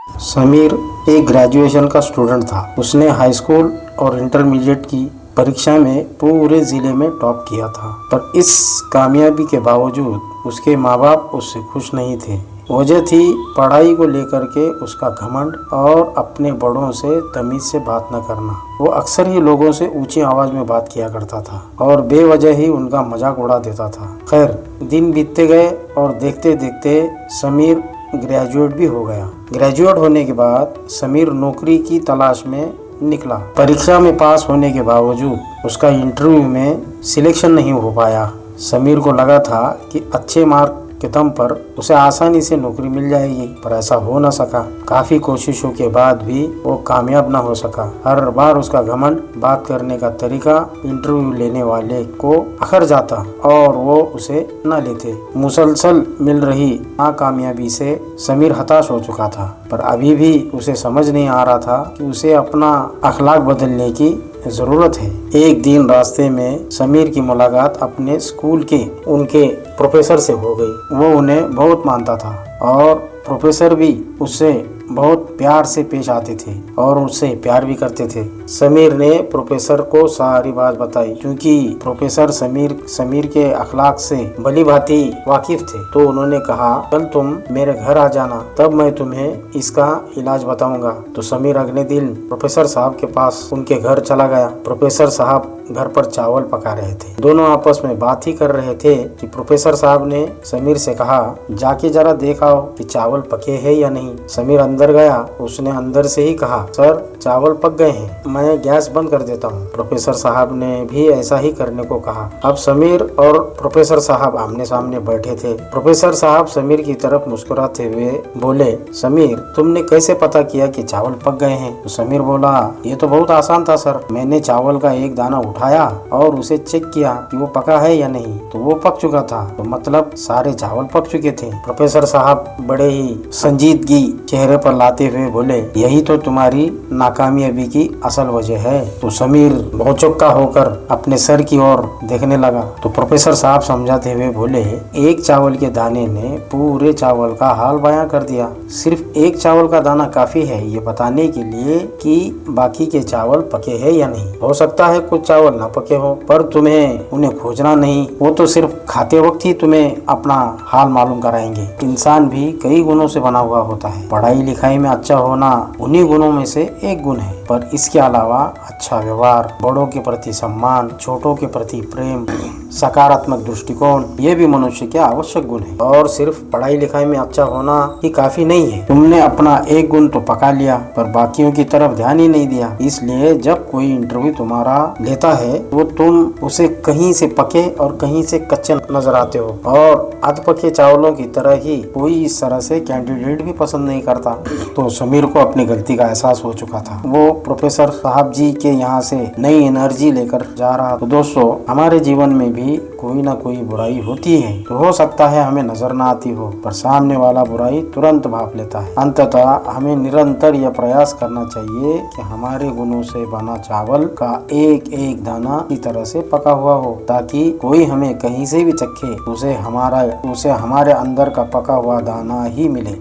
समीर एक ग्रेजुएशन का स्टूडेंट था। उसने हाई स्कूल और इंटरमीडिएट की परीक्षा में पूरे ज़िले में टॉप किया था, पर इस कामयाबी के बावजूद उसके माँ बाप उससे खुश नहीं थे। वजह थी पढ़ाई को लेकर के उसका घमंड और अपने बड़ों से तमीज़ से बात न करना। वो अक्सर ही लोगों से ऊंची आवाज़ में बात किया करता था और बेवजह ही उनका मजाक उड़ा देता था। खैर, दिन बीतते गए और देखते देखते समीर ग्रेजुएट भी हो गया। ग्रेजुएट होने के बाद समीर नौकरी की तलाश में निकला। परीक्षा में पास होने के बावजूद उसका इंटरव्यू में सिलेक्शन नहीं हो पाया। समीर को लगा था कि अच्छे मार्क के दम पर उसे आसानी से नौकरी मिल जाएगी, पर ऐसा हो न सका। काफी कोशिशों के बाद भी वो कामयाब न हो सका। हर बार उसका घमंड, बात करने का तरीका इंटरव्यू लेने वाले को अखर जाता और वो उसे न लेते। मुसलसल मिल रही नाकामयाबी से समीर हताश हो चुका था, पर अभी भी उसे समझ नहीं आ रहा था कि उसे अपना अखलाक बदलने की जरूरत है। एक दिन रास्ते में समीर की मुलाकात अपने स्कूल के उनके प्रोफेसर से हो गई। वो उन्हें बहुत मानता था और प्रोफेसर भी उससे बहुत प्यार से पेश आते थे और उससे प्यार भी करते थे। समीर ने प्रोफेसर को सारी बात बताई, क्योंकि प्रोफेसर समीर के अखलाक से भली भांति वाकिफ थे। तो उन्होंने कहा, कल तुम मेरे घर आ जाना, तब मैं तुम्हें इसका इलाज बताऊंगा। तो समीर अगले दिन प्रोफेसर साहब के पास उनके घर चला गया। प्रोफेसर साहब घर पर चावल पका रहे थे। दोनों आपस में बात ही कर रहे थे कि प्रोफेसर साहब ने समीर से कहा, जाके जरा देखाओ कि चावल पके हैं या नहीं। समीर अंदर गया। उसने अंदर से ही कहा, सर चावल पक गए हैं, मैं गैस बंद कर देता हूँ। प्रोफेसर साहब ने भी ऐसा ही करने को कहा। अब समीर और प्रोफेसर साहब आमने सामने बैठे थे। प्रोफेसर साहब समीर की तरफ मुस्कुराते हुए बोले, समीर तुमने कैसे पता किया कि चावल पक गए हैं? तो समीर बोला, ये तो बहुत आसान था सर। मैंने चावल का एक दाना उठाया और उसे चेक किया कि वो पका है या नहीं, तो वो पक चुका था। तो मतलब सारे चावल पक चुके थे। प्रोफेसर साहब बड़े ही संजीदगी चेहरे पर लाते हुए बोले, यही तो तुम्हारी नाकामयाबी की असल वजह है। तो समीर बहुत चौंका होकर अपने सर की ओर देखने लगा। तो प्रोफेसर साहब समझाते हुए बोले, एक चावल के दाने ने पूरे चावल का हाल बयां कर दिया। सिर्फ एक चावल का दाना काफी है ये बताने के लिए कि बाकी के चावल पके हैं या नहीं। हो सकता है कुछ चावल ना पके हो, पर तुम्हें उन्हें खोजना नहीं, वो तो सिर्फ खाते वक्त ही तुम्हें अपना हाल मालूम कराएंगे। इंसान भी कई गुणों से बना हुआ होता है। पढ़ाई लिखाई में अच्छा होना उन्हीं गुणों में से एक गुण है, पर इसके अलावा अच्छा व्यवहार, बड़ों के प्रति सम्मान, छोटों के प्रति प्रेम, सकारात्मक दृष्टिकोण, ये भी मनुष्य के आवश्यक गुण है। और सिर्फ पढ़ाई लिखाई में अच्छा होना ही काफी नहीं है। तुमने अपना एक गुण तो पका लिया, पर बाकियों की तरफ ध्यान ही नहीं दिया। इसलिए जब कोई इंटरव्यू तुम्हारा लेता है तो तुम उसे कहीं से पके और कहीं से कच्चे नजर आते हो, और अधपके चावलों की तरह ही कोई इस तरह से कैंडिडेट भी पसंद नहीं करता। तो समीर को अपनी गलती का एहसास हो चुका था। वो प्रोफेसर साहब जी के यहाँ से नई एनर्जी लेकर जा रहा। तो दोस्तों, हमारे जीवन में भी कोई ना कोई बुराई होती है। तो हो सकता है हमें नजर ना आती हो, पर सामने वाला बुराई तुरंत भाप लेता है। अंततः हमें निरंतर यह प्रयास करना चाहिए कि हमारे गुणों से बना चावल का एक एक दाना की तरह से पका हुआ हो, ताकि कोई हमें कहीं से भी चखे उसे हमारे अंदर का पका हुआ दाना ही मिले।